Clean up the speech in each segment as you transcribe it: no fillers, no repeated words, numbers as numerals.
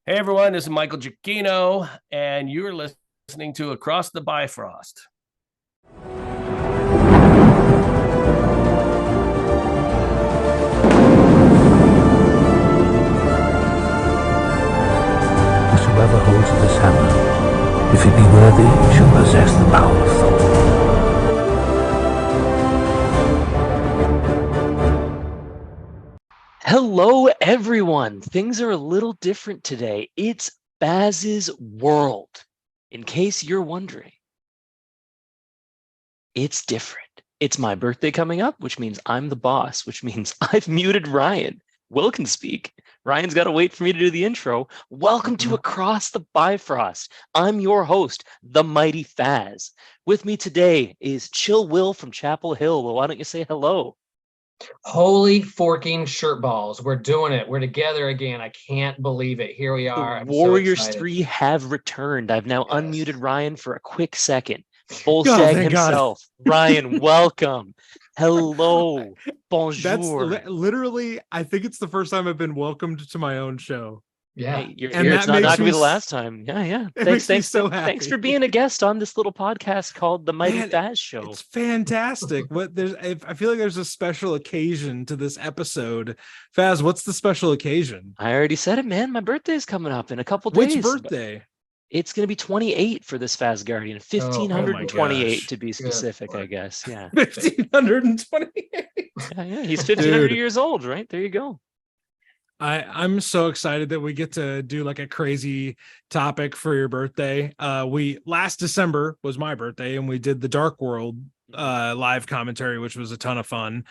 Hey everyone, this is Michael Giacchino, and you're listening to Across the Bifrost. Whosoever holds this hammer, if it be worthy, shall possess the power of Thor. Hello, everyone. Things are a little different today. It's Baz's world. In case you're wondering, it's different. It's my birthday coming up, which means I'm the boss, which means I've muted Ryan. Will can speak. Ryan's got to wait for me to do the intro. Welcome to Across the Bifrost. I'm your host, the mighty Faz. With me today is Chill Will from Chapel Hill. Well, why don't you say hello? Holy forking shirt balls. We're doing it. We're together again. I can't believe it. Here we are. The I'm Warriors so 3 have returned. I've now Yes. unmuted Ryan for a quick second. Bullshag himself. Ryan, welcome. Hello. Bonjour. That's literally, I think it's the first time I've been welcomed to my own show. Yeah. Hey, you're And here. It's that not makes gonna me be the last time. Yeah. It makes me so happy. Thanks for being a guest on this little podcast called The Mighty Man, Faz Show. It's fantastic. I feel like there's a special occasion to this episode. Faz, what's the special occasion? I already said it, man. My birthday's coming up in a couple days. Which birthday? It's going to be 28 for this Fazgardian. 1528 gosh. to be specific, I guess. Yeah. 1528. Yeah. He's 1500 years old, right? There you go. I'm so excited that we get to do like a crazy topic for your birthday. We last December was my birthday, and we did the Dark World live commentary, which was a ton of fun.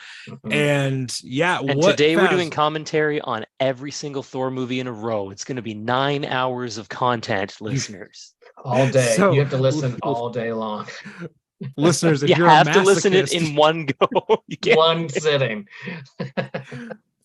And today we're doing commentary on every single Thor movie in a row. It's going to be 9 hours of content, listeners. All day. So- you have to listen all day long. Listeners, if You you're have a to listen it masochist- in one go. You can't- One sitting.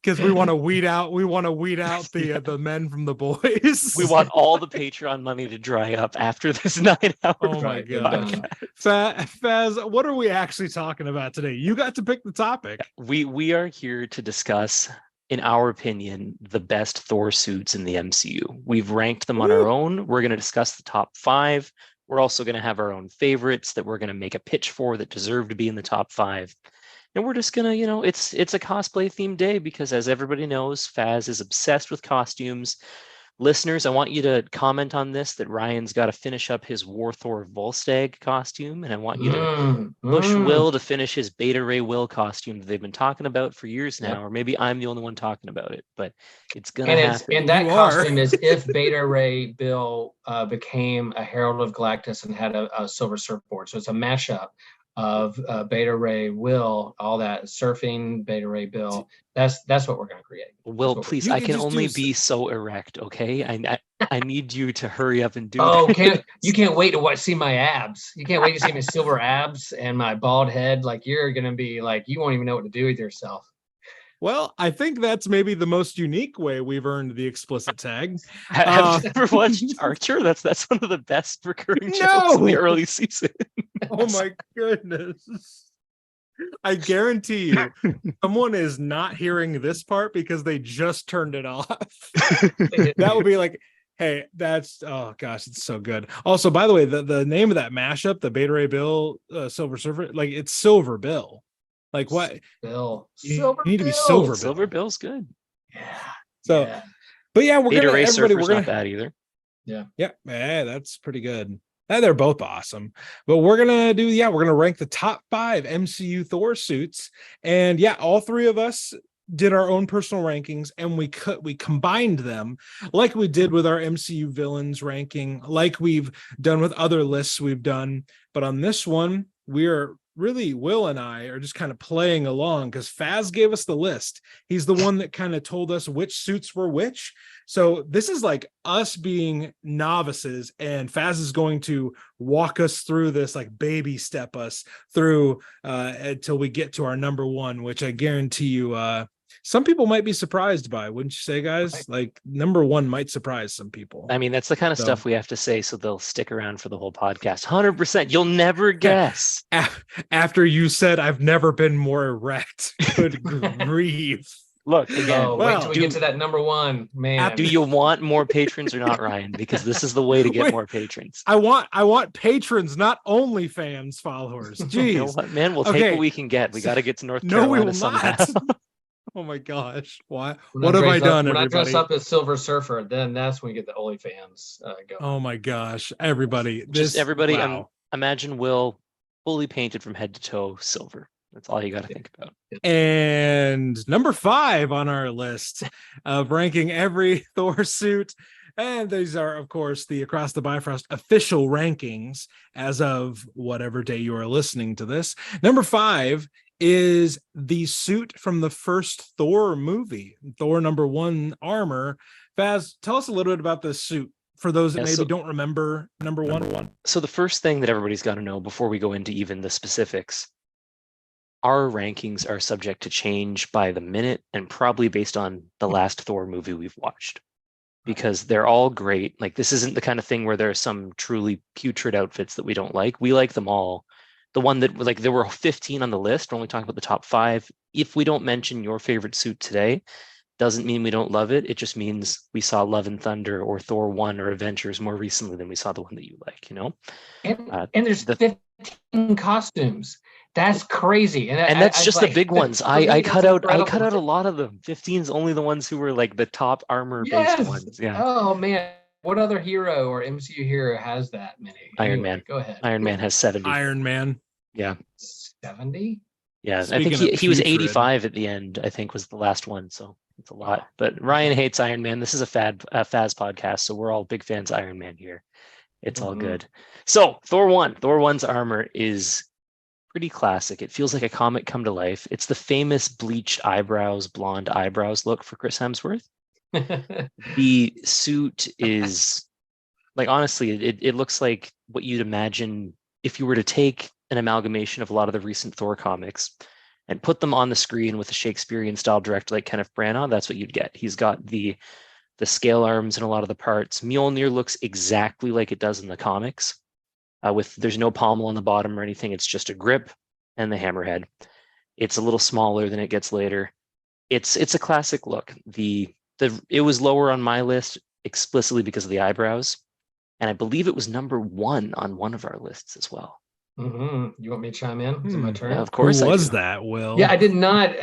because we want to weed out the men from the boys. We want all the Patreon money to dry up after this 9 hour. Oh my gosh. Faz, what are we actually talking about today? You got to pick the topic. We are here to discuss, in our opinion, the best Thor suits in the MCU. We've ranked them on our own. We're going to discuss the top 5. We're also going to have our own favorites that we're going to make a pitch for that deserve to be in the top 5. And we're just gonna, it's a cosplay themed day because, as everybody knows, Faz is obsessed with costumes. Listeners, I want you to comment on this, that Ryan's got to finish up his War Thor Volstagg costume, and I want you to push Will to finish his Beta Ray Will costume that they've been talking about for years now, or maybe I'm the only one talking about it, but it's gonna happen. And that You costume is if Beta Ray Bill became a Herald of Galactus and had a silver surfboard. So it's a mashup of Beta Ray Will, all that surfing, Beta Ray Bill. That's what we're going to create. Will, please, You I can can just only do be so erect, okay? I need you to hurry up and do You can't wait to see my abs. You can't wait to see my silver abs and my bald head. Like, you're going to be like, you won't even know what to do with yourself. Well, I think that's maybe the most unique way we've earned the explicit tag. Have you ever watched Archer? That's one of the best recurring jokes in the early season. Oh my goodness. I guarantee you someone is not hearing this part because they just turned it off. That would be like, hey, oh gosh, it's so good. Also, by the way, the name of that mashup, the Beta Ray Bill Silver Surfer, like, it's Silver Bill. Like, what? Bill. You need to be Silver Bill. Silver Bill's good. Yeah. So, yeah. but yeah, we're Beta gonna Ray everybody. Surfer's We're gonna not bad either. yeah, that's pretty good. They're both awesome. But we're gonna rank the top 5 MCU Thor suits, and all 3 of us did our own personal rankings, and we combined them like we did with our MCU villains ranking, like we've done with other lists we've done. But on this one, we're really, Will and I are just kind of playing along because Faz gave us the list. He's the one that kind of told us which suits were which. So this is like us being novices, and Faz is going to walk us through this, like baby step us through until we get to our number 1, which I guarantee you some people might be surprised by, wouldn't you say, guys? Right. Like, number 1 might surprise some people. I mean, that's the kind of stuff we have to say so they'll stick around for the whole podcast. 100%. You'll never guess. After you said I've never been more erect. Good grief. Look, again, Oh, wait Well, till we get to that number one, man. do you want more patrons or not, Ryan? Because this is the way to get Wait. more patrons. I want patrons, not only fans, followers. You know Jeez. what, man? We'll take Okay. what we can get. We got to get to North No, we Carolina will somehow. not. Oh my gosh. Why? When What have I dress up- done, When I dress everybody? up as Silver Surfer, then that's when we get the OnlyFans going. Oh my gosh. Everybody. Just This everybody, wow. imagine Will fully painted from head to toe silver. That's all you got to think about. And number 5 on our list of ranking every Thor suit. And these are, of course, the Across the Bifrost official rankings as of whatever day you are listening to this. Number 5 is the suit from the first Thor movie, Thor #1 armor. Faz, tell us a little bit about this suit for those that maybe don't remember number one. So the first thing that everybody's got to know before we go into even the specifics, our rankings are subject to change by the minute and probably based on the last Thor movie we've watched, because they're all great. Like, this isn't the kind of thing where there are some truly putrid outfits that we don't like. We like them all. The one that, like, there were 15 on the list. We're only talking about the top 5. If we don't mention your favorite suit today, doesn't mean we don't love it. It just means we saw Love and Thunder or Thor 1 or Avengers more recently than we saw the one that you like, you know? And there's 15 costumes. That's crazy. And that's just the big ones. I cut out incredible. a lot of them. 15 is only the ones who were like the top armor based ones. Yeah. Oh man. What other hero or MCU hero has that many? Iron Man. Go ahead. Iron Man has 70. Iron Man. Yeah. 70? Yeah. Speaking I think he was putrid. 85 at the end, I think was the last one. So it's a lot. But Ryan hates Iron Man. This is a Faz podcast, so we're all big fans of Iron Man here. It's all good. So Thor 1. Thor 1's armor is pretty classic. It feels like a comic come to life. It's the famous bleached eyebrows, blonde eyebrows look for Chris Hemsworth. The suit is, like, honestly, it looks like what you'd imagine if you were to take an amalgamation of a lot of the recent Thor comics and put them on the screen with a Shakespearean style director like Kenneth Branagh. That's what you'd get. He's got the scale arms in a lot of the parts. Mjolnir looks exactly like it does in the comics. There's no pommel on the bottom or anything. It's just a grip and the hammerhead. It's a little smaller than it gets later. It's a classic look. It was lower on my list explicitly because of the eyebrows, and I believe it was number 1 on one of our lists as well. You want me to chime in? Is it my turn? Yeah, of course. Who was that, Will? Yeah, I did not.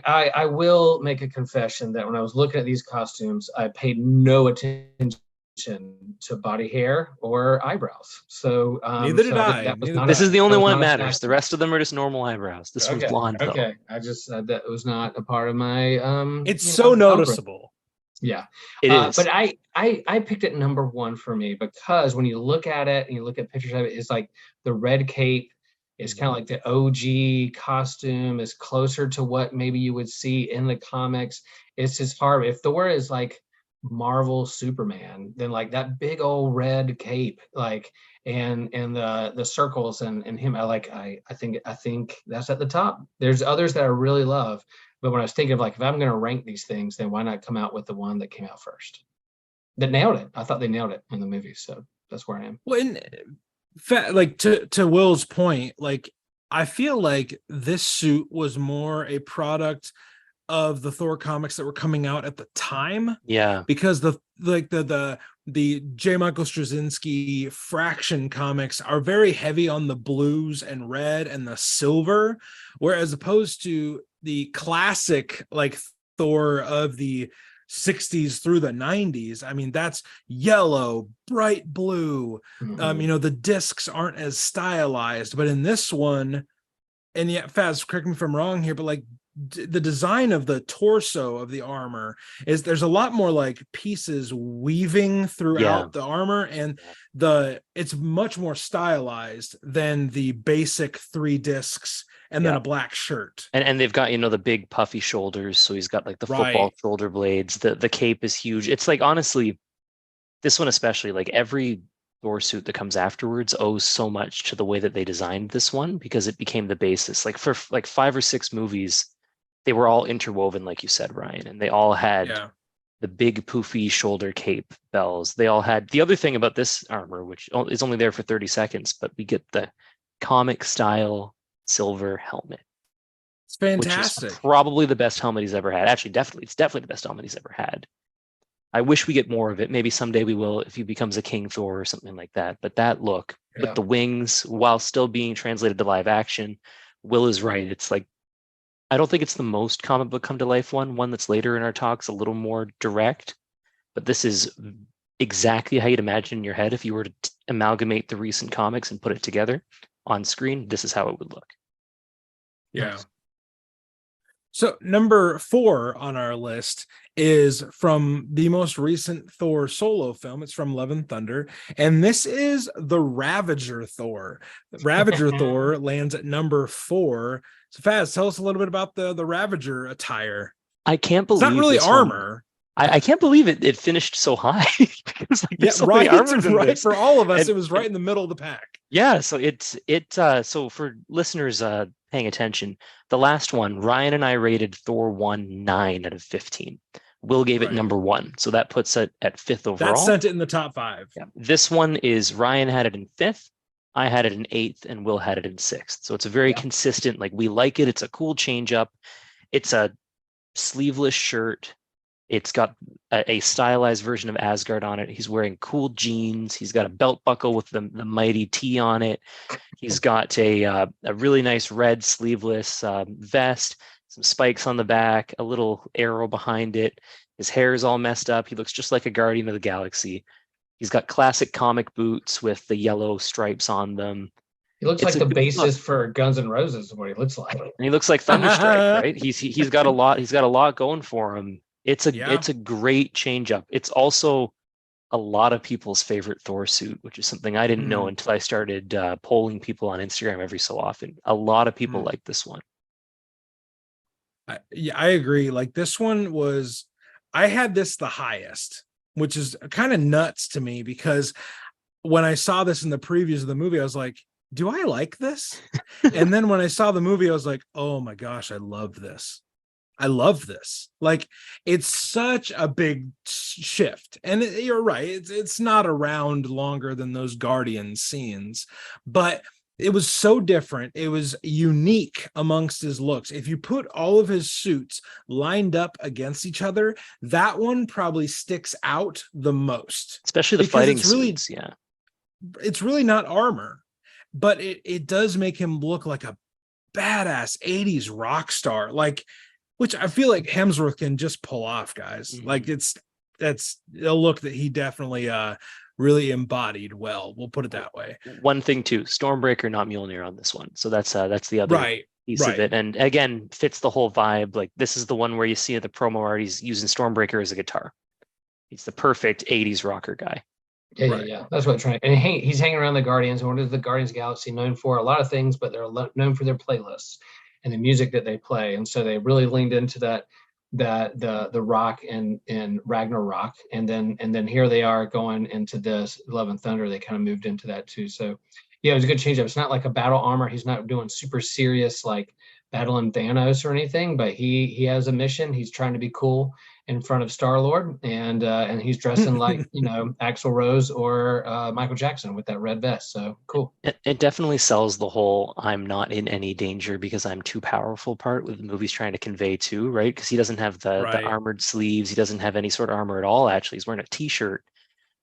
I will make a confession that when I was looking at these costumes, I paid no attention to body hair or eyebrows. So Neither did I. This is the only one that matters. The rest of them are just normal eyebrows. This one's blonde, though. Okay, I just that was not a part of my. It's so noticeable. Yeah, It is. But I picked it number 1 for me because when you look at it and you look at pictures of it, it's like the red cape is kind of like the OG costume, is closer to what maybe you would see in the comics. It's just hard. If Thor is like Marvel Superman, then like that big old red cape, like and the circles and him, I think that's at the top. There's others that I really love. But when I was thinking of, like, if I'm going to rank these things, then why not come out with the one that came out first? That nailed it. I thought they nailed it in the movie. So that's where I am. Well, like to Will's point, like, I feel like this suit was more a product of the Thor comics that were coming out at the time. Yeah. Because the J. Michael Straczynski Fraction comics are very heavy on the blues and red and the silver, whereas opposed to the classic like Thor of the 60s through the 90s, I mean, that's yellow, bright blue. The discs aren't as stylized, but in this one, and yet Faz, correct me if I'm wrong here, but like the design of the torso of the armor is there's a lot more like pieces weaving throughout the armor, and it's much more stylized than the basic 3 discs and then a black shirt. And they've got, the big puffy shoulders. So he's got like the football shoulder blades. The cape is huge. It's like, honestly, this one especially, like every Thor suit that comes afterwards owes so much to the way that they designed this one, because it became the basis. Like for like 5 or 6 movies, they were all interwoven, like you said, Ryan, and they all had the big poofy shoulder cape bells. They all had the other thing about this armor, which is only there for 30 seconds, but we get the comic style silver helmet. It's which is fantastic. probably the best helmet he's ever had. Actually, it's definitely the best helmet he's ever had. I wish we get more of it. Maybe someday we will if he becomes a King Thor or something like that. But that look Yeah. with the wings, while still being translated to live action, Will is right. It's like, I don't think it's the most comic book come to life one that's later in our talks, a little more direct. But this is exactly how you'd imagine in your head if you were to amalgamate the recent comics and put it together on screen. This is how it would look. Yeah. So number 4 on our list is from the most recent Thor solo film. It's from Love and Thunder, and this is the Ravager Thor. Ravager Thor lands at number 4. So Faz, tell us a little bit about the Ravager attire. I can't It's believe not really this one- armor. I can't believe it finished so high. Because like, Yeah, there's so right. many armors in Right. this. For all of us, And- it was right in the middle of the pack. Yeah, so so for listeners paying attention, the last one, Ryan and I rated Thor 1 9 out of 15. Will gave it Right. number 1, so that puts it at 5th overall. That sent it in the top 5. Yeah. This one is Ryan had it in 5th, I had it in 8th, and Will had it in 6th. So it's a very Yeah. consistent, like we like it. It's a cool change up. It's a sleeveless shirt. It's got a stylized version of Asgard on it. He's wearing cool jeans. He's got a belt buckle with the mighty T on it. He's got a really nice red sleeveless vest, some spikes on the back, a little arrow behind it. His hair is all messed up. He looks just like a Guardian of the Galaxy. He's got classic comic boots with the yellow stripes on them. He looks It's like a the good look. bassist for Guns N' Roses is what he looks like. And he looks like Thunderstrike, right? He's got a lot going for him. It's Yeah. a great change up. It's also a lot of people's favorite Thor suit, which is something I didn't know until I started polling people on Instagram every so often. A lot of people like this one. I agree. Like this one was, I had this the highest, which is kind of nuts to me because when I saw this in the previews of the movie, I was like, do I like this? And then when I saw the movie, I was like, oh my gosh, I love this. I love this. Like it's such a big shift. And you're right. It's not around longer than those Guardian scenes, but it was so different. It was unique amongst his looks. If you put all of his suits lined up against each other, that one probably sticks out the most. Especially the Because fighting it's really- suits, yeah. It's really not armor, but it does make him look like a badass 80s rock star, like, which I feel like Hemsworth can just pull off, guys. Mhm. Like that's a look that he definitely really embodied well. We'll put it that way. One thing too, Stormbreaker, not Mjolnir on this one. So that's the other Right. piece right. of it. And again, fits the whole vibe. Like this is the one where you see the promo art, he's using Stormbreaker as a guitar. He's the perfect 80s rocker guy. Yeah, Right. yeah. That's what I'm trying. And he's hanging around the Guardians. And what is the Guardians of the Galaxy known for? A lot of things, but they're known for their playlists and the music that they play. And so they really leaned into that the rock and Ragnarok. And then here they are going into this Love and Thunder. They kind of moved into that too. So yeah, it was a good change up. It's not like a battle armor. He's not doing super serious like battling Thanos or anything, but he has a mission. He's trying to be cool in front of Star-Lord, and he's dressing like Axl Rose or Michael Jackson with that red vest. So cool. It definitely sells the whole I'm not in any danger because I'm too powerful part with the movie's trying to convey too, right? Because he doesn't have the Right. armored sleeves. He doesn't have any sort of armor at all, actually. He's wearing a t-shirt.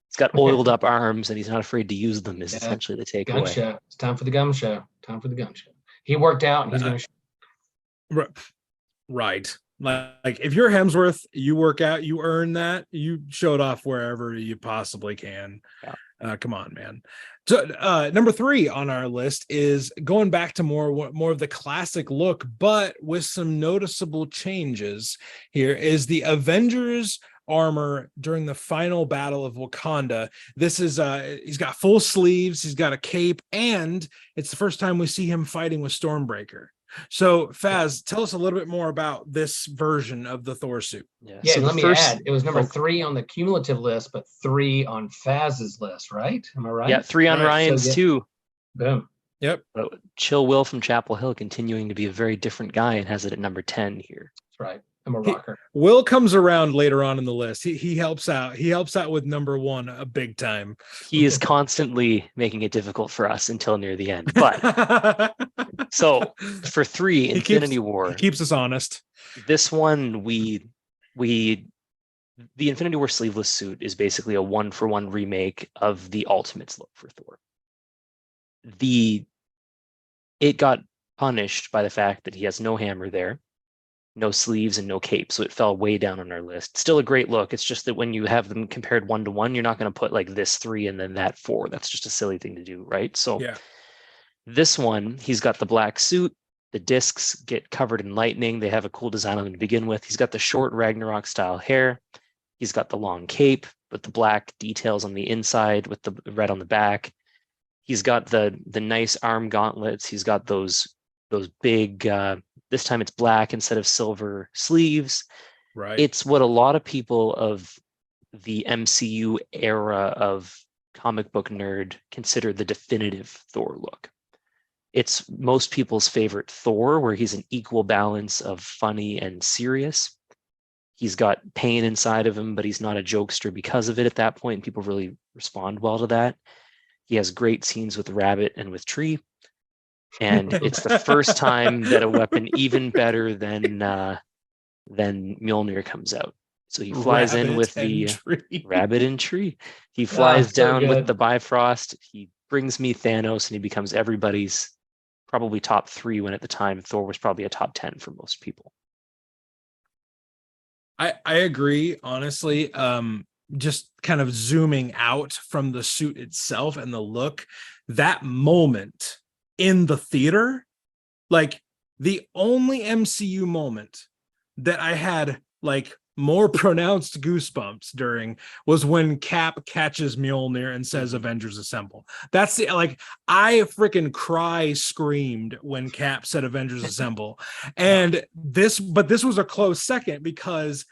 He's got oiled up arms and he's not afraid to use them is Yeah. essentially the Gun takeaway. show. It's time for the gun show. Time for the gun show. He worked out and he's going to Right. Like if you're Hemsworth, you work out, you earn that, you show it off wherever you possibly can. Yeah. Come on, man. So number 3 on our list is going back to more of the classic look, but with some noticeable changes. Here is the Avengers armor during the final battle of Wakanda. This is he's got full sleeves, he's got a cape, and it's the first time we see him fighting with Stormbreaker. So Faz, tell us a little bit more about this version of the Thor suit. Yeah, So and the let me first- add, it was number 3 on the cumulative list, but 3 on Faz's list, right? Am I right? Yeah, 3 on Right, so Ryan's yeah. too. Boom. Yep. But Chill Will from Chapel Hill continuing to be a very different guy and has it at number 10 here. That's right. I'm a rocker. Will comes around later on in the list. He helps out. He helps out with number one a big time. He is constantly making it difficult for us until near the end. But so for 3, Infinity War. He keeps us honest. This one, the Infinity War sleeveless suit is basically a 1-for-1 remake of the Ultimates look for Thor. It got punished by the fact that he has no hammer there, no sleeves, and no cape, so it fell way down on our list. Still a great look. It's just that when you have them compared 1-to-1, you're not going to put like this 3 and then that 4. That's just a silly thing to do, right? So yeah. This one, he's got the black suit. The discs get covered in lightning. They have a cool design on them to begin with. He's got the short Ragnarok style hair. He's got the long cape with the black details on the inside with the red on the back. He's got the nice arm gauntlets. He's got those big, this time it's black instead of silver sleeves. Right. It's what a lot of people of the MCU era of comic book nerd consider the definitive Thor look. It's most people's favorite Thor, where he's an equal balance of funny and serious. He's got pain inside of him, but he's not a jokester because of it at that point. People really respond well to that. He has great scenes with Rabbit and with Tree. And it's the first time that a weapon even better than Mjolnir comes out. So he flies in with the Rabbit and Tree. He flies down with the Bifrost. He brings me Thanos, and he becomes everybody's probably top 3, when at the time Thor was probably a top 10 for most people. I agree, honestly. Just kind of zooming out from the suit itself and the look, that moment in the theater, like the only MCU moment that I had like more pronounced goosebumps during was when Cap catches Mjolnir and says Avengers Assemble. That's the, like, I freaking screamed when Cap said Avengers Assemble. And this was a close second, because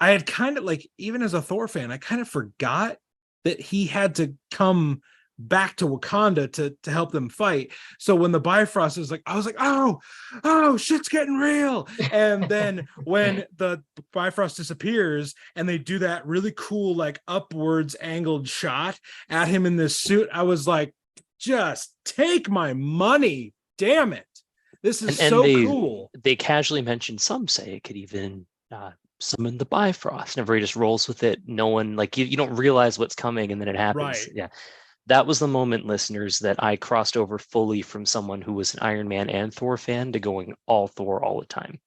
I had kind of, like, even as a Thor fan, I kind of forgot that he had to come back to Wakanda to help them fight. So when the Bifrost is like, I was like, oh, shit's getting real. And then when the Bifrost disappears and they do that really cool, like, upwards angled shot at him in this suit, I was like, just take my money. Damn it. This is so cool. They casually mentioned, some say it could even summon the Bifrost. And everybody just rolls with it. No one, like, you don't realize what's coming, and then it happens. Right. Yeah. That was the moment, listeners, that I crossed over fully from someone who was an Iron Man and Thor fan to going all Thor all the time.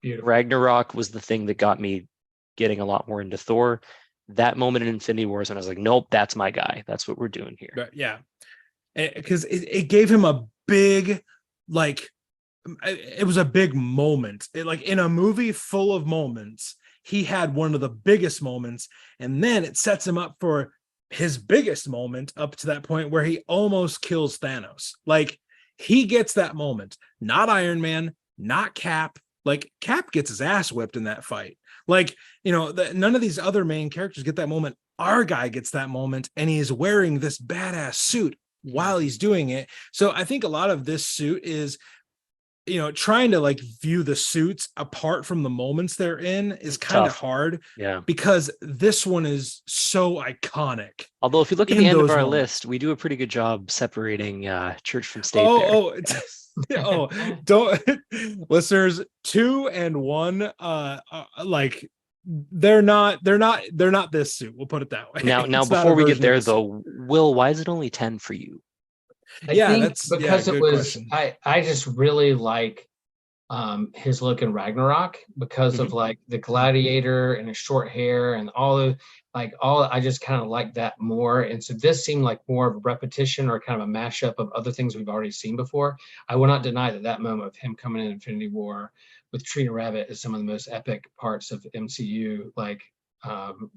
Beautiful. Ragnarok was the thing that got me getting a lot more into Thor. That moment in Infinity Wars, when I was like, nope, that's my guy. That's what we're doing here. But yeah, because it gave him a big, like, it was a big moment. Like, in a movie full of moments, he had one of the biggest moments, and then it sets him up for his biggest moment up to that point, where he almost kills Thanos. Like, he gets that moment, not Iron Man, not Cap. Like, Cap gets his ass whipped in that fight. Like, you know, none of these other main characters get that moment. Our guy gets that moment, and he's wearing this badass suit while he's doing it. So I think a lot of this suit is, you know, trying to, like, view the suits apart from the moments they're in is kind of hard. Yeah. Because this one is so iconic. Although if you look at the end of our list, we do a pretty good job separating church from state. Don't listeners, 2 and 1, like, they're not this suit. We'll put it that way. Now before we get there though, Will, why is it only 10 for you? I think that's because it was question. I just really like his look in Ragnarok because of, like, the gladiator and his short hair and all I just kind of like that more. And so this seemed like more of a repetition or kind of a mashup of other things we've already seen before. I will not deny that moment of him coming in Infinity War with Tree and Rabbit is some of the most epic parts of MCU, like,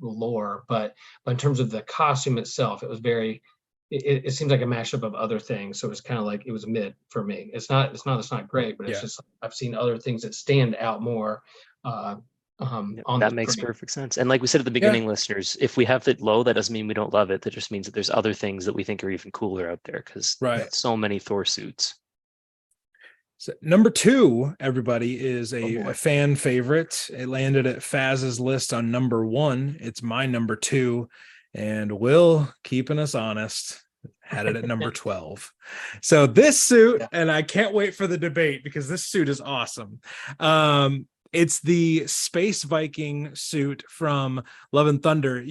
lore. But in terms of the costume itself, it was very, it seems like a mashup of other things. So it was kind of like, it was mid for me. It's not great, but it's just, I've seen other things that stand out more. On that makes perfect sense. And like we said at the beginning, listeners, if we have it low, that doesn't mean we don't love it. That just means that there's other things that we think are even cooler out there, because so many Thor suits. So number 2, everybody, is Oh, boy. a fan favorite. It landed at Faz's list on number 1. It's my number 2, and Will, keeping us honest, had it at number 12. So this suit, and I can't wait for the debate because this suit is awesome. It's the Space Viking suit from Love and Thunder.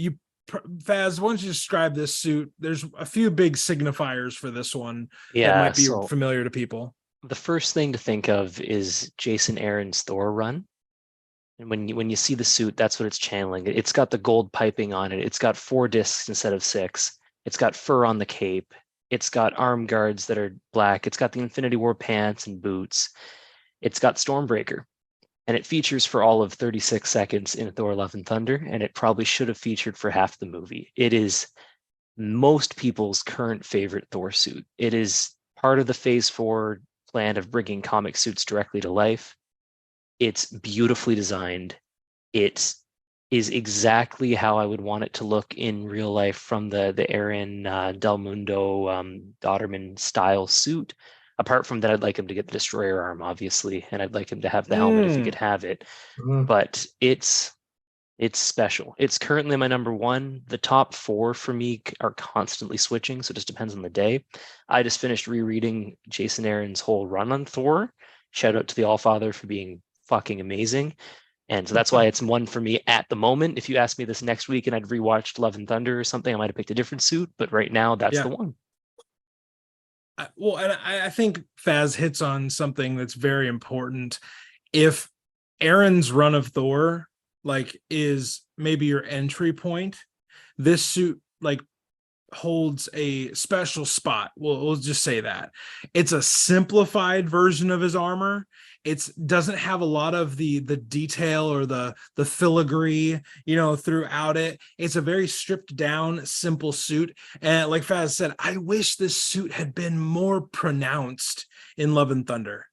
Faz, why don't you describe this suit? There's a few big signifiers for this one that might be familiar to people. The first thing to think of is Jason Aaron's Thor run. And when you see the suit, that's what it's channeling. It's got the gold piping on it. It's got 4 discs instead of 6. It's got fur on the cape. It's got arm guards that are black. It's got the Infinity War pants and boots. It's got Stormbreaker. And it features for all of 36 seconds in Thor Love and Thunder, and it probably should have featured for half the movie. It is most people's current favorite Thor suit. It is part of the Phase 4 plan of bringing comic suits directly to life. It's beautifully designed. It is exactly how I would want it to look in real life from the Aaron Del Mundo Dodderman style suit. Apart from that, I'd like him to get the destroyer arm, obviously, and I'd like him to have the helmet if he could have it. But it's special. It's currently my number 1. The top 4 for me are constantly switching, so it just depends on the day. I just finished rereading Jason Aaron's whole run on Thor. Shout out to the Allfather for being fucking amazing. And so that's why it's 1 for me at the moment. If you asked me this next week and I'd rewatched Love and Thunder or something, I might have picked a different suit, but right now that's the one. Well, and I think Faz hits on something that's very important. If Aaron's run of Thor is maybe your entry point, this suit holds a special spot. We'll just say that it's a simplified version of his armor. It doesn't have a lot of the detail or the filigree, throughout it. It's a very stripped down, simple suit. And like Faz said, I wish this suit had been more pronounced in Love and Thunder.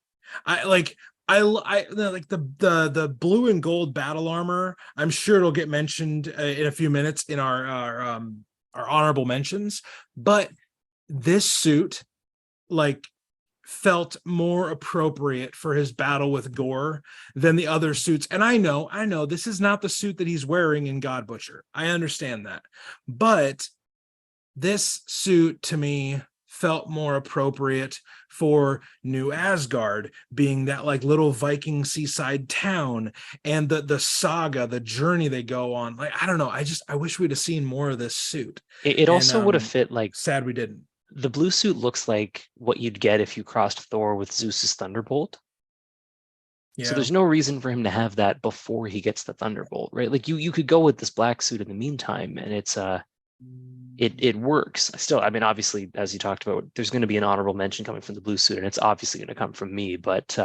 I like the blue and gold battle armor. I'm sure it'll get mentioned in a few minutes in our honorable mentions, but this suit felt more appropriate for his battle with Gore than the other suits. And I know this is not the suit that he's wearing in God Butcher. I understand that. But this suit to me felt more appropriate for New Asgard, being that little Viking seaside town and the saga, the journey they go on. I don't know. I wish we'd have seen more of this suit. It also would have fit sad we didn't. The blue suit looks like what you'd get if you crossed Thor with Zeus's Thunderbolt. Yeah. So there's no reason for him to have that before he gets the Thunderbolt, right? You could go with this black suit in the meantime, and it's it works. Still, I mean, obviously, as you talked about, there's going to be an honorable mention coming from the blue suit, and it's obviously going to come from me. But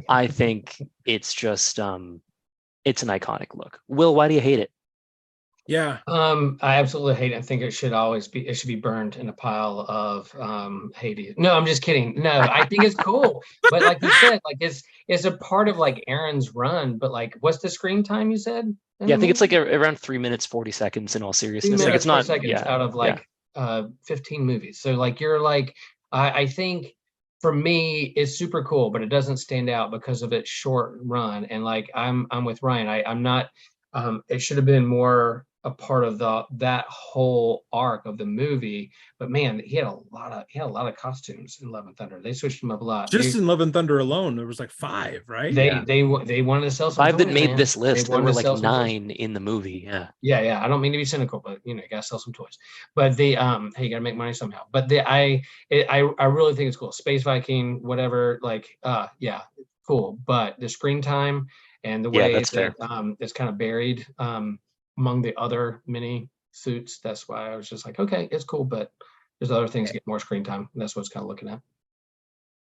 I think it's just it's an iconic look. Will, why do you hate it? Yeah. I absolutely hate it. I think it should be burned in a pile of Hades. No, I'm just kidding. No, I think it's cool. But like you said, it's a part of Aaron's run, but what's the screen time you said? Yeah, I think it's around 3 minutes, 40 seconds in all seriousness. It's not seconds out of 15 movies. So I think for me it's super cool, but it doesn't stand out because of its short run. And I'm with Ryan. I'm not it should have been more a part of that whole arc of the movie. But man, he had a lot of costumes in Love and Thunder. They switched him up a lot. In Love and Thunder alone, there was 5, right? They wanted to sell some 5 that made man. this list. There were 9 in the movie. Yeah. I don't mean to be cynical, but you gotta sell some toys. But hey, you gotta make money somehow. But I really think it's cool. Space Viking, whatever. Yeah, cool. But the screen time and the way it's kind of buried among the other mini suits, that's why I was just okay, it's cool, but there's other things get more screen time, and that's what it's kind of looking at.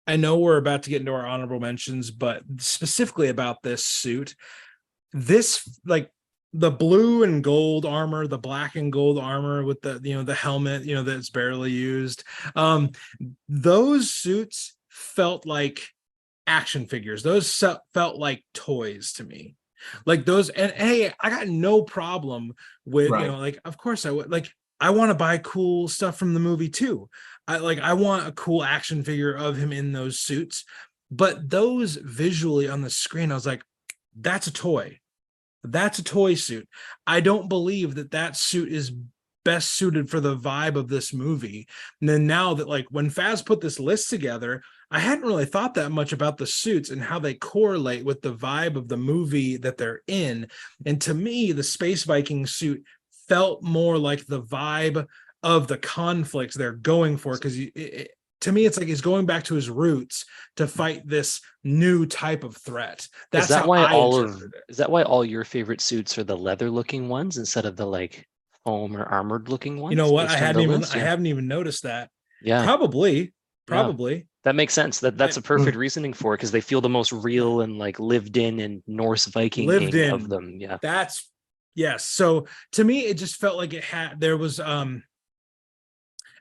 I know we're about to get into our honorable mentions, but specifically about this suit, this the blue and gold armor, the black and gold armor with the helmet, that's barely used. Those suits felt like action figures. Those felt like toys to me. Those, and hey, I got no problem with of course I would I want to buy cool stuff from the movie too. I want a cool action figure of him in those suits, But those visually on the screen, I was like, that's a toy. That's a toy suit. I don't believe that suit is best suited for the vibe of this movie. And then now that, like, when Faz put this list together, I hadn't really thought that much about the suits and how they correlate with the vibe of the movie that they're in. And to me, the Space Viking suit felt more like the vibe of the conflicts they're going for, because to me, it's like he's going back to his roots to fight this new type of threat. That's how I interpreted it. Is that why all your favorite suits are the leather looking ones instead of the like foam or armored looking ones? You know what? based I on hadn't the even list? I haven't even noticed that. Yeah. Probably. That makes sense. That's a perfect reasoning for it, because they feel the most real and like lived in and Norse Viking of them. Yeah. That's yes. So to me, it just felt like there was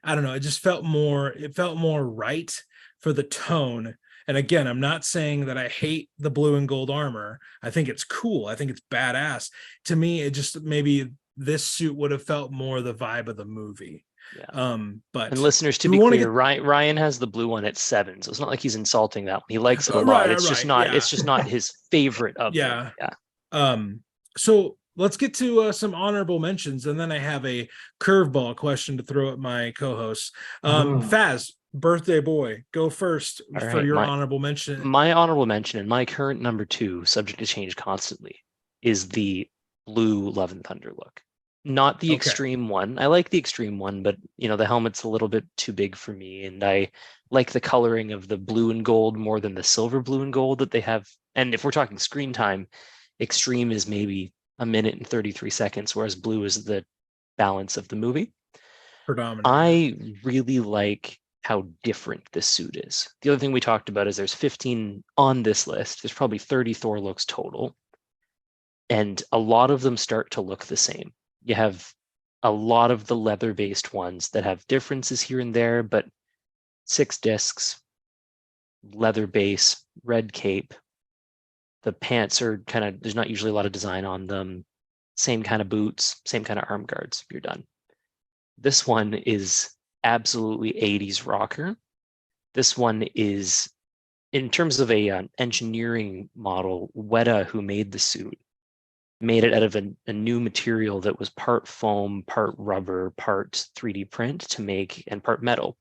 I don't know, it felt more right for the tone. And again, I'm not saying that I hate the blue and gold armor. I think it's cool. I think it's badass. To me, it just, maybe this suit would have felt more the vibe of the movie. Yeah. But and listeners, to be clear, Ryan has the blue one at 7, so it's not like he's insulting that one. He likes it a lot. It's just not his favorite of them. Yeah. So let's get to some honorable mentions, and then I have a curveball question to throw at my co-hosts. Faz, birthday boy, go first for your honorable mention. My honorable mention, and my current number 2, subject to change constantly, is the blue Love and Thunder look. Not the extreme one. I like the extreme one, but the helmet's a little bit too big for me, and I like the coloring of the blue and gold more than the silver blue and gold that they have. And if we're talking screen time, extreme is maybe a minute and 33 seconds, whereas blue is the balance of the movie. Predominant. I really like how different this suit is. The other thing we talked about is there's 15 on this list. There's probably 30 Thor looks total, and a lot of them start to look the same. You have a lot of the leather-based ones that have differences here and there, but 6 discs, leather base, red cape. The pants are there's not usually a lot of design on them. Same kind of boots, same kind of arm guards. You're done. This one is absolutely 80s rocker. This one is, in terms of a engineering model, Weta, who made the suit, made it out of a new material that was part foam, part rubber, part 3D print to make, and part metal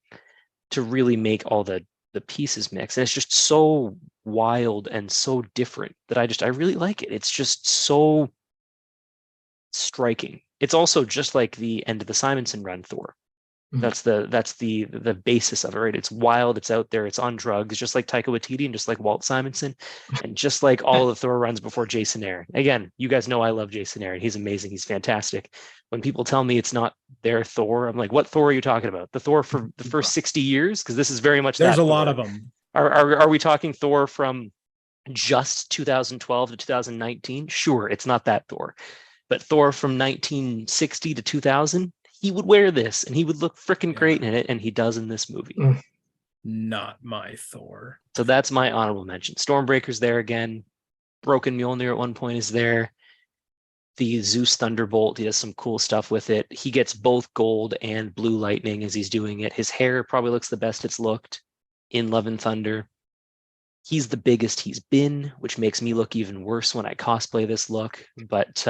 to really make all the pieces mix. And it's just so wild and so different that I really like it. It's just so striking. It's also just like the end of the Simonson run Thor. That's the basis of it, right? It's wild, it's out there, it's on drugs, just like Taika Waititi and just like Walt Simonson, and just like all of the Thor runs before Jason Aaron. Again, you guys know I love Jason Aaron. He's amazing. He's fantastic. When people tell me it's not their Thor, I'm like, what Thor are you talking about? The Thor for the first 60 years? Because this is very much there's that a Thor. lot of them. Are we talking Thor from just 2012 to 2019? Sure, it's not that Thor. But Thor from 1960 to 2000, he would wear this and he would look freaking great in it, and he does in this movie. Not my Thor. So that's my honorable mention. Stormbreaker's there again. Broken Mjolnir at one point is there. The Zeus Thunderbolt, he does some cool stuff with it. He gets both gold and blue lightning as he's doing it. His hair probably looks the best it's looked in Love and Thunder. He's the biggest he's been, which makes me look even worse when I cosplay this look. But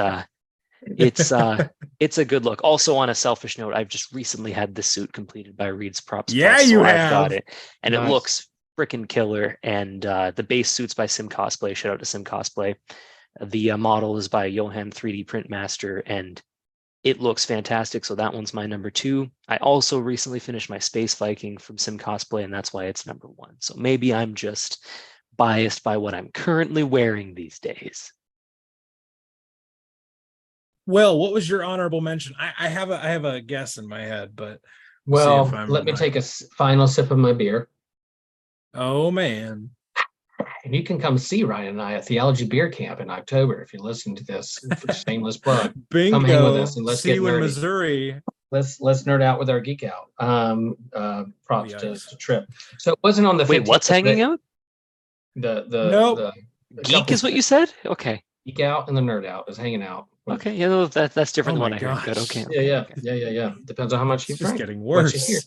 it's a good look. Also, on a selfish note, I've just recently had this suit completed by Reed's Props. Yeah, Plus, you so have. I've got it, and Nice. it looks freaking killer. And the base suit's by Sim Cosplay. Shout out to Sim Cosplay. The model is by Johan 3D Print Master, and it looks fantastic. So that one's my number 2. I also recently finished my Space Viking from Sim Cosplay, and that's why it's number 1. So maybe I'm just biased by what I'm currently wearing these days. Well, what was your honorable mention? I have a guess in my head, but Well, see if I'm let me right. take a final sip of my beer. Oh man. And you can come see Ryan and I at Theology Beer Camp in October if you listen to this. Shameless plug. Bingo. Come hang with us and let's See get you in nerdy. Missouri. Let's nerd out with our geek out. Props Yikes. to Trip. So it wasn't on the 15th. Wait, what's hanging out? The Nope. Geek is what you said? Okay. Geek out and the nerd out is hanging out. Okay, yeah, no, that's different Oh than my what I heard. Good. gosh. Okay. Yeah. Depends on how much It's you just drink. getting What you hear.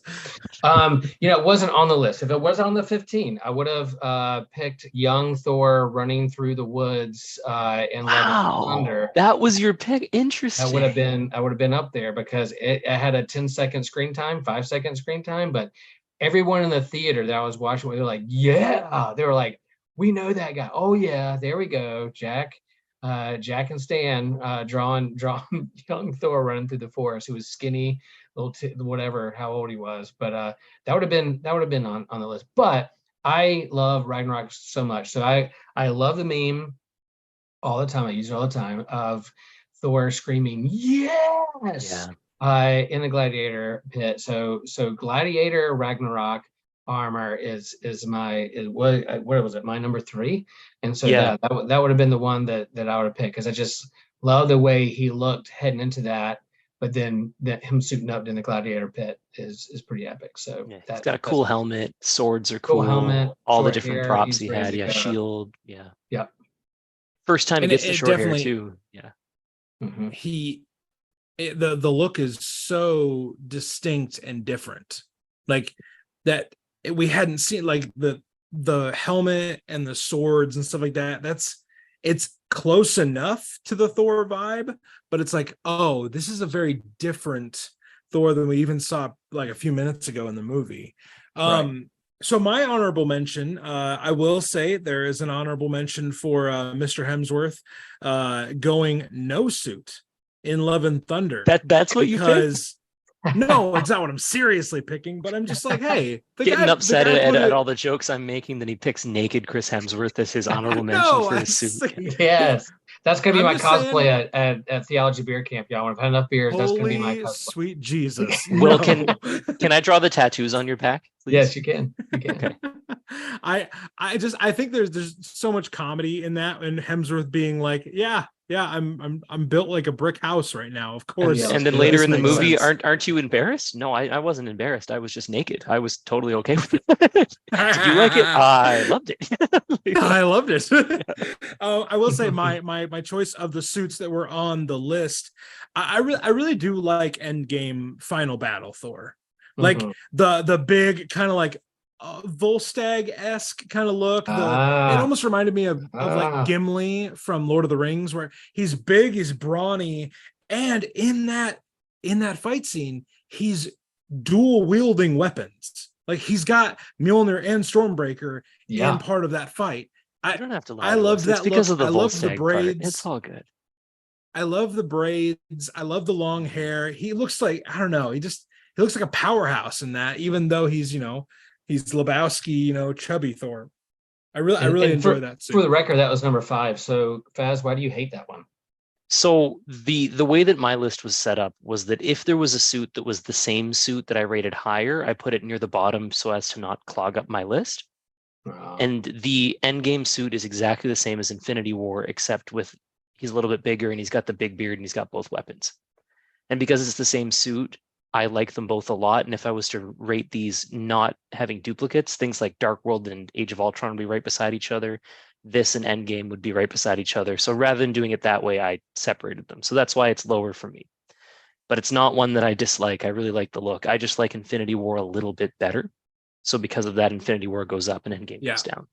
worse. It wasn't on the list. If it was on the 15, I would have picked young Thor running through the woods in Love and Wow, Thunder. that was your pick. I Interesting. would have been up there because it had a 10-second screen time, 5-second screen time, but everyone in the theater that I was watching, they were like, yeah, they were like, we know that guy. Oh yeah, there we go. Jack and Stan drawing young Thor running through the forest, who was skinny, whatever, how old he was. But that would have been on the list. But I love Ragnarok so much. So I love the meme all the time. I use it all the time of Thor screaming, yes, in the gladiator pit. So gladiator Ragnarok armor is what was it, my number 3? And so Yeah. that would have been the one that I would have picked, because I just love the way he looked heading into that. But then him suiting up in the gladiator pit is pretty epic. So Yeah, he's got a cool helmet. Swords are cool. helmet, all the short different hair, props he's he ready had. to Yeah, go. shield. Yeah. Yeah. First time he And gets the it short hair definitely- too. Yeah. Mhm. The look is so distinct and different, like that we hadn't seen, like the helmet and the swords and stuff like that. It's close enough to the Thor vibe, but it's like, oh, this is a very different Thor than we even saw like a few minutes ago in the movie. Right. So my honorable mention, I will say there is an honorable mention for Mr. Hemsworth going no suit in Love and Thunder. That's what you picked? Because no, it's not what I'm seriously picking, but I'm just like, hey, Getting upset at all the jokes I'm making, then he picks naked Chris Hemsworth as his honorable mention for his suit. Yes, that's gonna be I'm my just cosplay at Theology Beer Camp, y'all. When I've had enough beers, that's gonna be my Holy cosplay. sweet Jesus. Will, No. can I draw the tattoos on your back, please? Yes, you can. You can. Okay. I think there's so much comedy in that, and Hemsworth being like, yeah, I'm built like a brick house right now, of course. Yeah, And then this later in the makes movie, sense. aren't you embarrassed? No, I wasn't embarrassed. I was just naked. I was totally okay with it. Did you like it? I loved it. I loved it. I will say my choice of the suits that were on the list, I really do like Endgame Final Battle Thor, like Mhm. the big kind of like Volstagg-esque kind of look. It almost reminded me of like Gimli from Lord of the Rings, where he's big, he's brawny, and in that fight scene, he's dual wielding weapons. Like he's got Mjolnir and Stormbreaker in part of that fight. I don't have to lie. I loved that it's because look. of the I love the Volstagg part. braids. It's all good. I love the braids. I love the long hair. He looks like, I don't know, he looks like a powerhouse in that, even though he's Lebowski, chubby Thor. I really enjoy that suit. For the record, that was number 5. So Faz, why do you hate that one? So the way that my list was set up was that if there was a suit that was the same suit that I rated higher, I put it near the bottom so as to not clog up my list. And the Endgame suit is exactly the same as Infinity War, except with he's a little bit bigger and he's got the big beard and he's got both weapons. And because it's the same suit, I like them both a lot. And if I was to rate these not having duplicates, things like Dark World and Age of Ultron would be right beside each other. This and Endgame would be right beside each other. So rather than doing it that way, I separated them. So that's why it's lower for me. But it's not one that I dislike. I really like the look. I just like Infinity War a little bit better. So because of that, Infinity War goes up and Endgame goes down.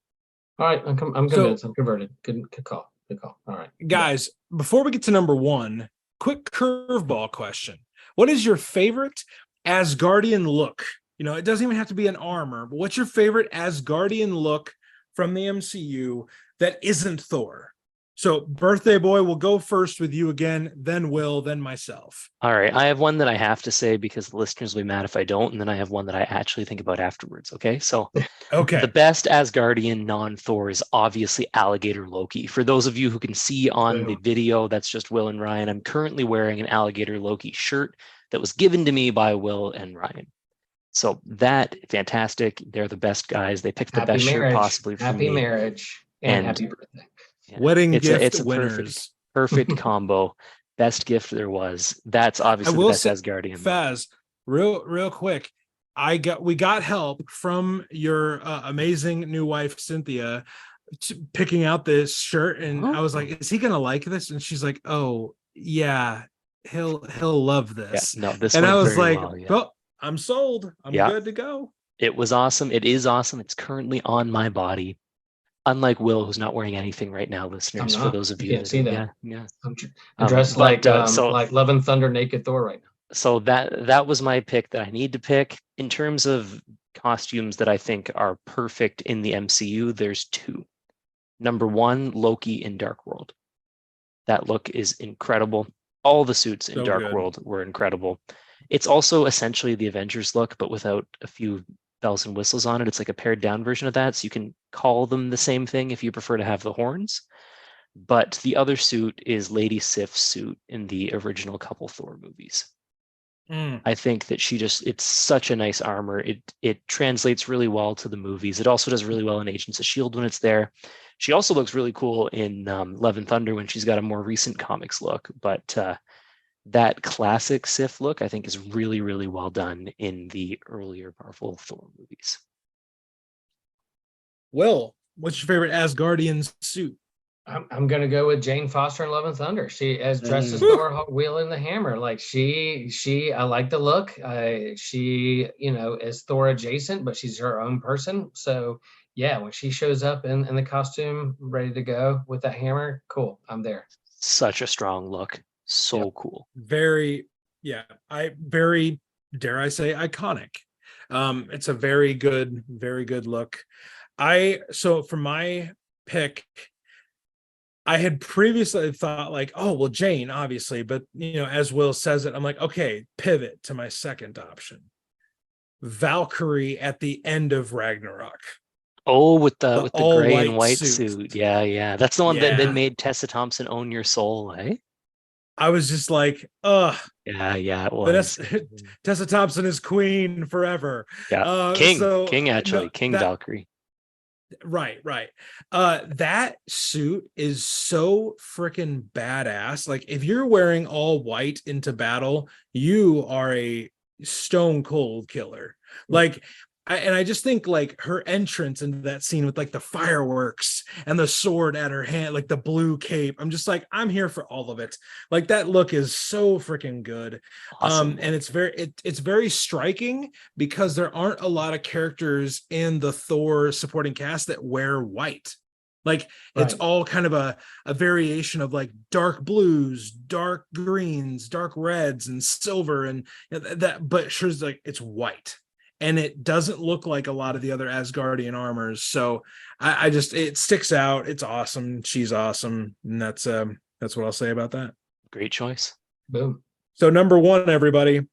All right, I'm convinced. I'm converted. Good call. Good call. All right, guys. Before we get to number 1, quick curveball question: what is your favorite Asgardian look? It doesn't even have to be an armor, but what's your favorite Asgardian look from the MCU that isn't Thor? So, birthday boy, we'll go first with you again, then Will, then myself. All right. I have one that I have to say because the listeners will be mad if I don't. And then I have one that I actually think about afterwards. Okay. So, the best Asgardian non-Thor is obviously Alligator Loki. For those of you who can see on the video, that's just Will and Ryan. I'm currently wearing an Alligator Loki shirt that was given to me by Will and Ryan. So, that fantastic. They're the best guys. They picked the best shirt possibly for me. Happy marriage and happy birthday. Yeah. Wedding gift it's a winners. perfect combo. Best gift there was. That's obviously the best Asgardian. Faz, real quick. We got help from your amazing new wife Cynthia picking out this shirt, and I was like, "Is he gonna like this?" And she's like, "Oh, yeah, he'll love Yeah, this. no, this And I went was very like, well. Yeah. oh, I'm sold. I'm Yeah. good to go. It was awesome. It is awesome. It's currently on my body. Unlike Will, who's not wearing anything right now, I'm listeners, for not. those of You you can't that see are, that. yeah. I'm dressed But so like Love and Thunder naked Thor right now. so that was my pick that I need to pick. In terms of costumes that I think are perfect in the MCU, there's two. Number one, Loki in Dark World. That look is incredible. All the suits in So Dark good. World were incredible. It's also essentially the Avengers look, but without a few bells and whistles on it. It's like a pared down version of that. So you can call them the same thing if you prefer to have the horns. But the other suit is Lady Sif's suit in the original couple Thor movies. Mm. I think that it's such a nice armor. It translates really well to the movies. It also does really well in Agents of S.H.I.E.L.D. when it's there. She also looks really cool in Love and Thunder when she's got a more recent comics look. But that classic Sif look, I think, is really, really well done in the earlier Marvel Thor movies. Will, what's your favorite Asgardian suit? I'm gonna go with Jane Foster in Love and Thunder. She as dressed as Mm. Thor wielding the hammer. Like I like the look. She is Thor adjacent, but she's her own person. So yeah, when she shows up in the costume, ready to go with that hammer, cool. I'm there. Such a strong look. So Yep. cool. Very, yeah, very, dare I say, iconic. It's a very good look. So for my pick, I had previously thought like, oh, well, Jane, obviously, but as Will says it, I'm like, okay, pivot to my second option. Valkyrie at the end of Ragnarok. Oh, with The the all gray and white white suit. suit. Yeah, yeah. That's the one that Yeah. made Tessa Thompson own your soul, eh? I was just like, ugh. Yeah, yeah, it was. Tessa Thompson is queen forever. Yeah. King actually, no, King that Valkyrie. right. That suit is so freaking badass. Like if you're wearing all white into battle, you are a stone cold killer. Like I just think like her entrance into that scene with like the fireworks and the sword at her hand, like the blue cape. I'm just like, I'm here for all of it. Like that look is so freaking good. Awesome. And it's very striking because there aren't a lot of characters in the Thor supporting cast that wear white. Like it's Right. all kind of a variation of like dark blues, dark greens, dark reds, and silver, and that. But sure, like it's white, and it doesn't look like a lot of the other Asgardian armors. So I just it sticks out. It's awesome. She's awesome, and that's what I'll say about that. Great choice. Boom. So number one, everybody.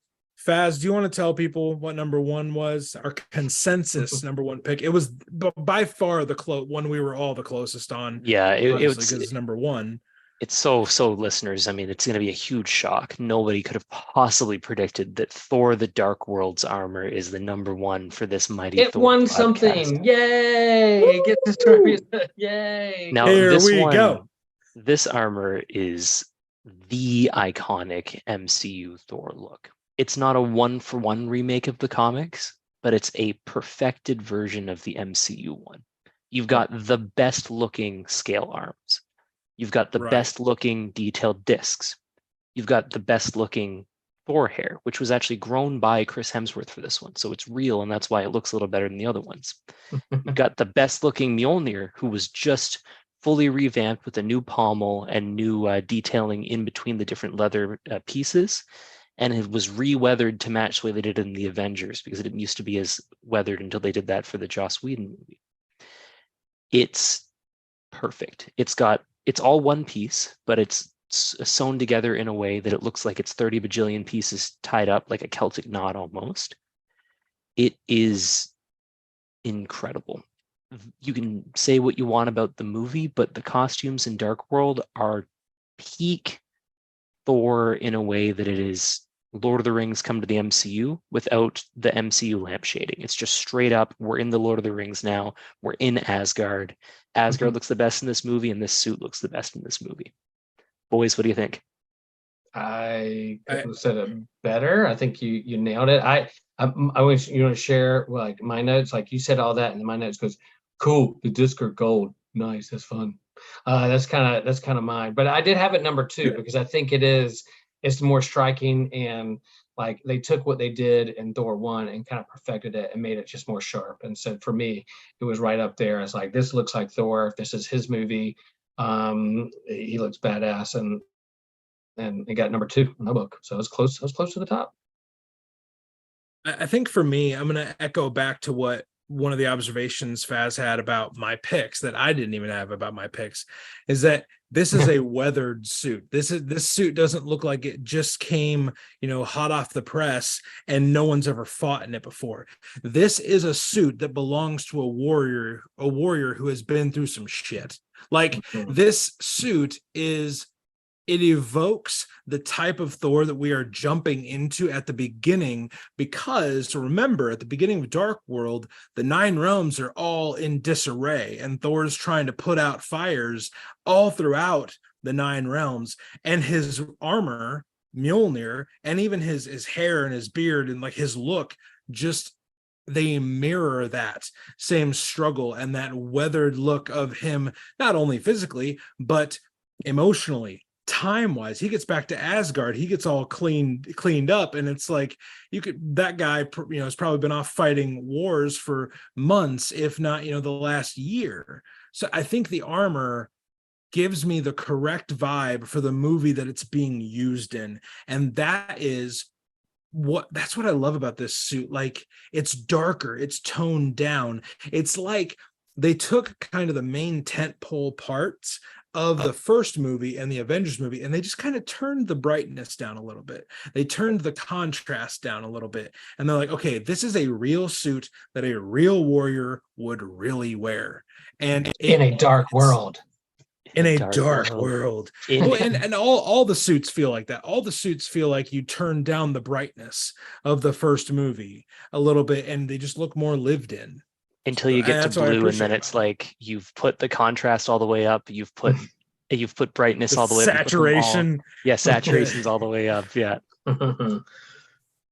Faz, do you want to tell people what number one was? Our consensus number one pick. It was by far the one we were all the closest on. Yeah, because it's number one. It's so listeners. I mean, it's going to be a huge shock. Nobody could have possibly predicted that Thor: The Dark World's armor is the number one for this mighty. It Thor won podcast. something. Yay! It gets distributed. Yay! Now Here we go. This armor is the iconic MCU Thor look. It's not a one-for-one remake of the comics, but it's a perfected version of the MCU one. You've got the best looking scale arms. You've got the best looking detailed discs. You've got the best looking Thor hair, which was actually grown by Chris Hemsworth for this one. So it's real, and that's why it looks a little better than the other ones. You've got the best looking Mjolnir, who was just fully revamped with a new pommel and new detailing in between the different leather pieces. And it was re-weathered to match the way they did it in the Avengers, because it didn't used to be as weathered until they did that for the Joss Whedon movie. It's perfect. It's all one piece, but it's sewn together in a way that it looks like it's 30 bajillion pieces tied up like a Celtic knot almost. It is incredible. You can say what you want about the movie, but the costumes in Dark World are peak Thor in a way that it is Lord of the Rings come to the MCU without the MCU lamp shading. It's just straight up, we're in the Lord of the Rings now. We're in Asgard. Asgard looks the best in this movie, and this suit looks the best in this movie. Boys, what do you think? I said it better. I think you nailed it. I want you to share like my notes. Like you said all that, and my notes goes, cool. The discs are gold. Nice. That's fun. That's kind of mine. But I did have it number two because I think it's more striking, and like they took what they did in Thor 1 and kind of perfected it and made it just more sharp. And so for me, it was right up there. It's like, this looks like Thor. This is his movie. He looks badass, and it got number two in the book. So it was close. I was close to the top. I think for me, I'm going to echo back to what one of the observations Faz had about my picks that I didn't even have about my picks, is that this is a weathered suit. This suit doesn't look like it just came, hot off the press and no one's ever fought in it before. This is a suit that belongs to a warrior who has been through some shit. Like, this suit it evokes the type of Thor that we are jumping into at the beginning, because remember, at the beginning of Dark World, the 9 realms are all in disarray, and Thor's trying to put out fires all throughout the 9 realms, and his armor, Mjolnir, and even his hair and his beard and like his look, just they mirror that same struggle and that weathered look of him, not only physically but emotionally. Time-wise, he gets back to Asgard, he gets all cleaned up, and it's like, that guy has probably been off fighting wars for months, if not the last year. So I think the armor gives me the correct vibe for the movie that it's being used in, and that's what I love about this suit. Like, it's darker, it's toned down. It's like they took kind of the main tentpole parts of the first movie and the Avengers movie, and they just kind of turned the brightness down a little bit. They turned the contrast down a little bit, and they're like, okay, this is a real suit that a real warrior would really wear, and in a dark world. In a dark world. And all the suits feel like that. All the suits feel like you turn down the brightness of the first movie a little bit, and they just look more lived in. Until you get to blue, and then it's like you've put the contrast all the way up. You've put brightness all the way up. Saturation. Yeah, saturation's all the way up. Yeah. But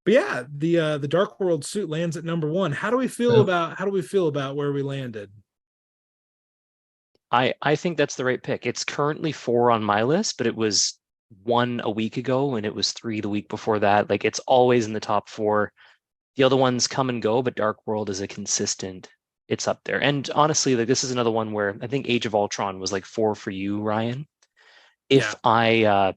yeah, the Dark World suit lands at number 1. How do we feel about where we landed? I think that's the right pick. It's currently 4 on my list, but it was 1 a week ago, and it was 3 the week before that. Like, it's always in the top 4. The other ones come and go, but Dark World is a consistent. It's up there. And honestly, like, this is another one where I think Age of Ultron was like 4 for you, Ryan. If I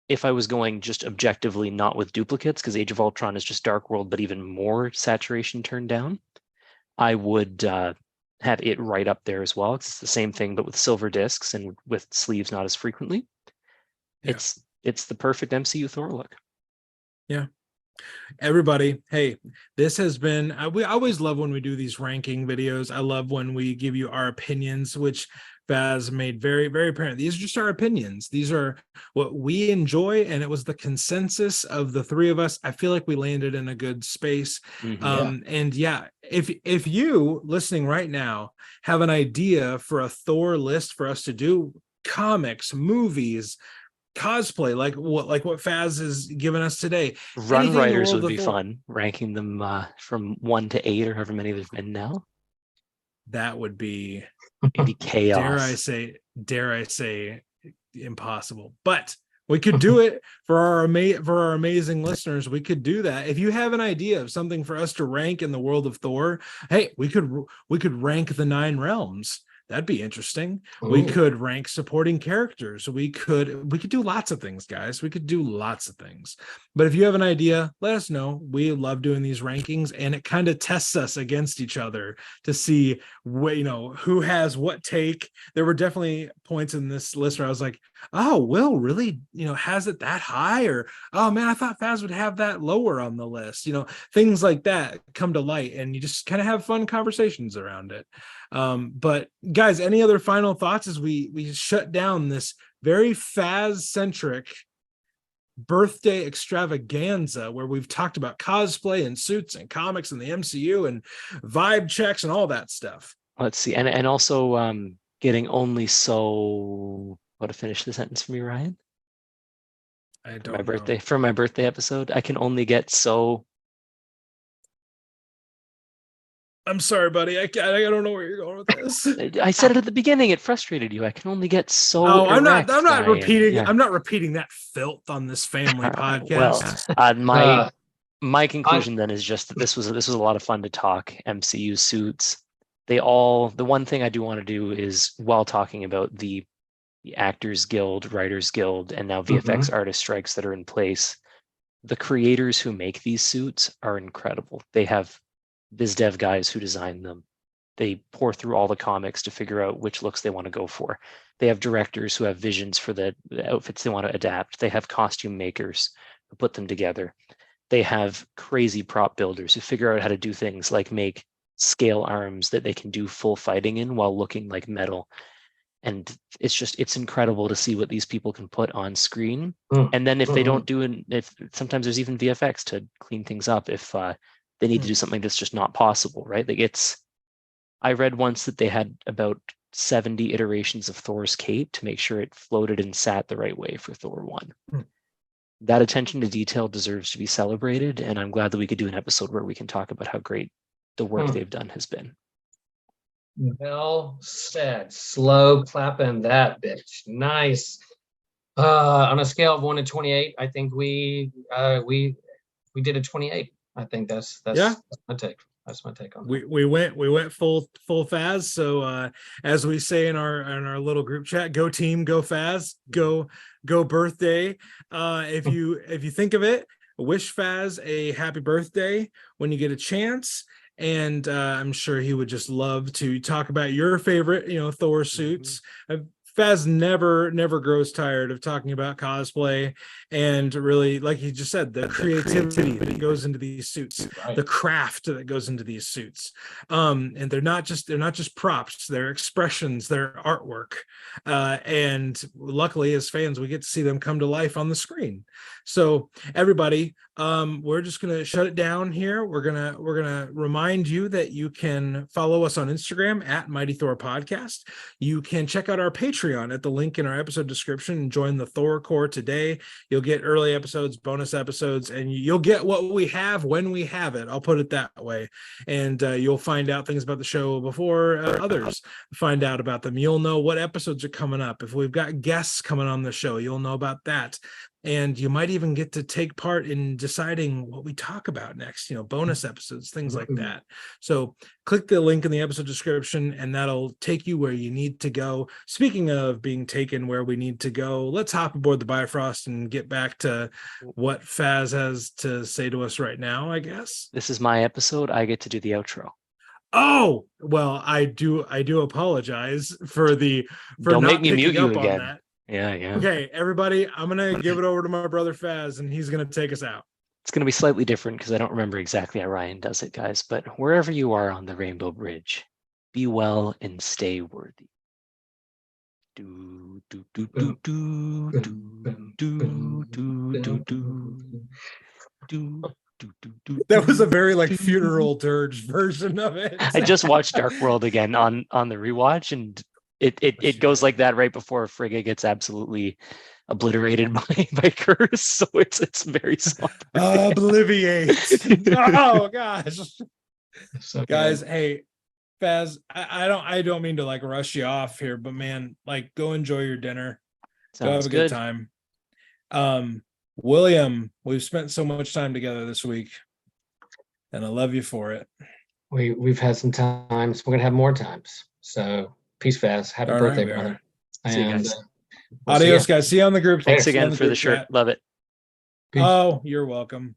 was going just objectively, not with duplicates, because Age of Ultron is just Dark World, but even more saturation turned down, I would have it right up there as well. It's the same thing, but with silver discs and with sleeves not as frequently. Yeah. It's the perfect MCU Thor look. Yeah. Everybody, hey, this has been, we always love when we do these ranking videos. I love when we give you our opinions, which Faz made very, very apparent. These are just our opinions. These are what we enjoy, and it was the consensus of the 3 of us. I feel like we landed in a good space. And yeah, if you listening right now have an idea for a Thor list for us to do, comics, movies, cosplay, like what Faz has given us today, Run Writers would be fun, ranking them from 1 to 8 or however many there's been now. That would be chaos. Dare I say impossible, but we could do it for our amazing listeners. We could do that. If you have an idea of something for us to rank in the world of Thor, hey, we could rank the 9 realms. That'd be interesting. Ooh. We could rank supporting characters. We could do lots of things, guys. We could do lots of things. But if you have an idea, let us know. We love doing these rankings, and it kind of tests us against each other to see who has what take. There were definitely points in this list where I was like, oh, Will really, has it that high, or oh man, I thought Faz would have that lower on the list. Things like that come to light, and you just kind of have fun conversations around it. But guys, any other final thoughts as we shut down this very Faz-centric birthday extravaganza where we've talked about cosplay and suits and comics and the MCU and vibe checks and all that stuff? Let's see. And also getting only so, what to finish the sentence for me, Ryan? I don't know. For my birthday episode, I can only get so I'm sorry, buddy. I don't know where you're going with this. I said it at the beginning. It frustrated you. I can only get so. Oh, I'm not Ryan. repeating. Yeah. I'm not repeating that filth on this family podcast. Well, my conclusion then is just that this was a lot of fun to talk MCU suits. The one thing I do want to do is, while talking about the Actors Guild, Writers Guild, and now VFX artist strikes that are in place, the creators who make these suits are incredible. They have biz dev guys who design them. They pour through all the comics to figure out which looks they want to go for. They have directors who have visions for the outfits they want to adapt. They have costume makers who put them together. They have crazy prop builders who figure out how to do things like make scale arms that they can do full fighting in while looking like metal. And it's incredible to see what these people can put on screen. And then if they don't do it, if sometimes there's even VFX to clean things up if they need to do something that's just not possible, right? Like I read once that they had about 70 iterations of Thor's cape to make sure it floated and sat the right way for Thor 1. That attention to detail deserves to be celebrated, and I'm glad that we could do an episode where we can talk about how great the work they've done has been. Well said. Slow clapping that bitch. Nice. On a scale of 1 to 28, I think we did a 28. I think that's my take. That's my take on that. We went full Faz. So as we say in our little group chat, go team, go Faz, go birthday. If you think of it, wish Faz a happy birthday when you get a chance. And I'm sure he would just love to talk about your favorite, Thor suits. Faz never grows tired of talking about cosplay, and really, like he just said, the creativity that goes into these suits, the craft that goes into these suits. And they're not just props, they're expressions, they're artwork. And luckily, as fans, we get to see them come to life on the screen. So everybody, we're just gonna shut it down here. We're gonna remind you that you can follow us on Instagram at Mighty Thor Podcast. You can check out our Patreon at the link in our episode description and join the Thor Corps today. You'll get early episodes, bonus episodes, and you'll get what we have when we have it. I'll put it that way. And you'll find out things about the show before others find out about them. You'll know what episodes are coming up. If we've got guests coming on the show, you'll know about that. And you might even get to take part in deciding what we talk about next, bonus episodes, things like that. So click the link in the episode description and that'll take you where you need to go. Speaking of being taken where we need to go, let's hop aboard the Bifrost and get back to what Faz has to say to us right now, I guess. This is my episode. I get to do the outro. Oh, well, I do apologize for Don't not make me mute picking you up again. on that. Yeah. Okay, everybody, I'm going to give it over to my brother Faz, and he's going to take us out. It's going to be slightly different because I don't remember exactly how Ryan does it, guys. But wherever you are on the Rainbow Bridge, be well and stay worthy. Do, do, do, do, do, do, do, do, do, do. That was a very funeral dirge version of it. I just watched Dark World again on the rewatch, and it goes like that right before Frigga gets absolutely obliterated by Curse. So it's very soft. Obliviate. Oh gosh. So guys, hey, Faz, I don't mean to rush you off here, but man, go enjoy your dinner. Go have a good time. William, we've spent so much time together this week, and I love you for it. We've had some times. We're gonna have more times. So peace, Faz. Happy birthday, brother. See you guys. We'll Adios, guys. See you on the group. Thanks again for the shirt. Chat. Love it. Peace. Oh, you're welcome.